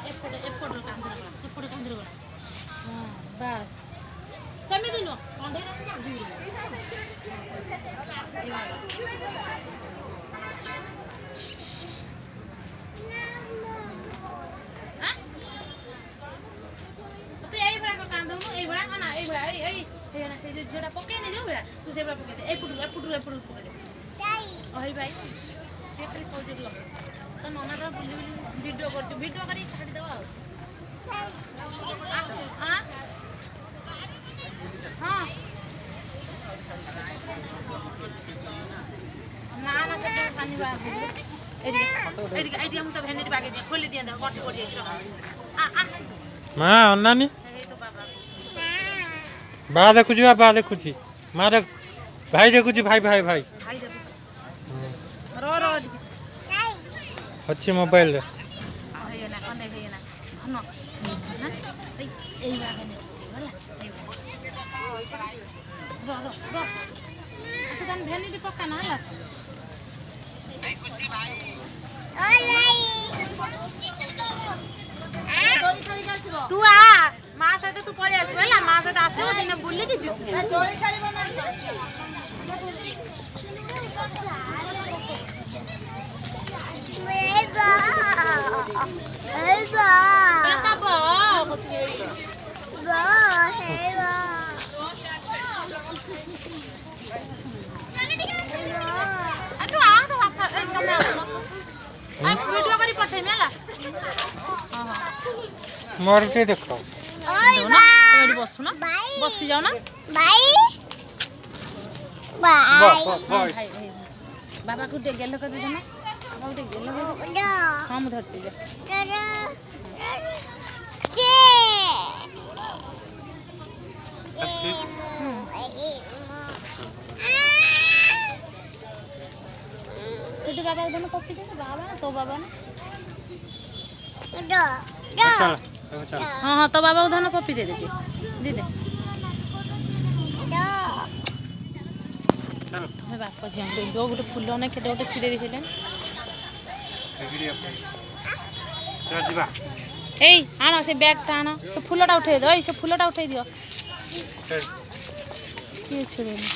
ଏପଟରୁ କାନ୍ଧରେ ଗଳା ସେପଟ କାନ୍ଧରେ ଗଳା ହଁ ବାସ୍ ସେମିତି ନୁହଁ କଣ୍ଢେଇଟା ତୁ ଏଇଭଳିଆ କାନ୍ଦୁନୁ ଏଇଭଳିଆ ନା ଏଇଭଳିଆ ହେଇଗଲା ସେଇ ଯୋଉ ଝିଅଟା ପକେଇନି ଯୋଉ ଭଳିଆ ତୁ ସେଇଭଳିଆ ପକେଇଦେ ଏପଟରୁ ପକେଇଦେ ଅହି ଭାଇ ସିଏ ଖାଲି କହୁଛି ଲଗେଇ ତ ନନା ତ ବୁଲି ଭିଡ଼ିଓ କରୁଛୁ ଭିଡ଼ିଓ କରିକି ଛାଡ଼ିଦେବା ଆଉ ଆସ ହଁ ନା ନା ସେଟା ସାନି ଏଇଠି ମୁଁ ତ ଭେନିଟି ବାଗେଇ ଦିଏ ଖୋଲି ଦିଅନ୍ତି ଗଠି ଯାଇଛି ମା ଅନାନି ହେଇ ତୋ ବାବା ବା ଦେଖୁଛି ବା ଦେଖୁଛି ମା ଦେଖ ଭାଇ ଦେଖୁଛି ଭାଇ ଭାଇ ଭାଇ ଭାଇ ଦେଖୁଛି ର ଟିକେ ଅଛି ମୋବାଇଲରେ ହେଇଗଲା କନେ ହେଇଗଲା ଧନ ଏଇଭଳିଆ ଭେନିଟି ହେଲା ତୁ ତାହେଲେ ଭେନିଟି ପକା ନା ହେଲା ତୁ ଆ ମା ସହିତ ତୁ ପଳେଇ ଆସିବୁ ହେଲା ମା ସହିତ ଆସିବୁ ଦିନେ ବୁଲିକି ଯିବୁ ଭିଡ଼ିଓ କରି ପଠେଇମି ହେଲା ମୋର ଟିକେ ଦେଖ ଏଠି ବସୁନ ବସି ଯାଉନା ବାବାକୁ ଟିକେ ଗେଲ କରିଦେଇଛ ନା ବାବାକୁ ଟିକେ ଗେଲ କରିଦେଇଛ ହଁ ମୁଁ ଧରିଛି ସେଠି ବାବାକୁ ଧନ ପପି ଦେ ବାବା ନା ତୋ ବାବା ନା ହଁ ହଁ ତୋ ବାବାକୁ ଧନ ପପି ଦେ ଦିଦେ ତମେ ବାପ ଝିଅ ଗୋଟେ ଫୁଲ ନା କେତେ ଗୋଟେ ଛିଡ଼େଇ ଦେଇଥିଲେ ଏଇ ଆଣ ସେ ବ୍ୟାଗଟା ଆଣ ସେ ଫୁଲଟା ଉଠେଇ ଦିଅ ଏଇ ସେ ଫୁଲଟା ଉଠେଇ ଦିଅ କିଏ ଛିଡ଼େଇନି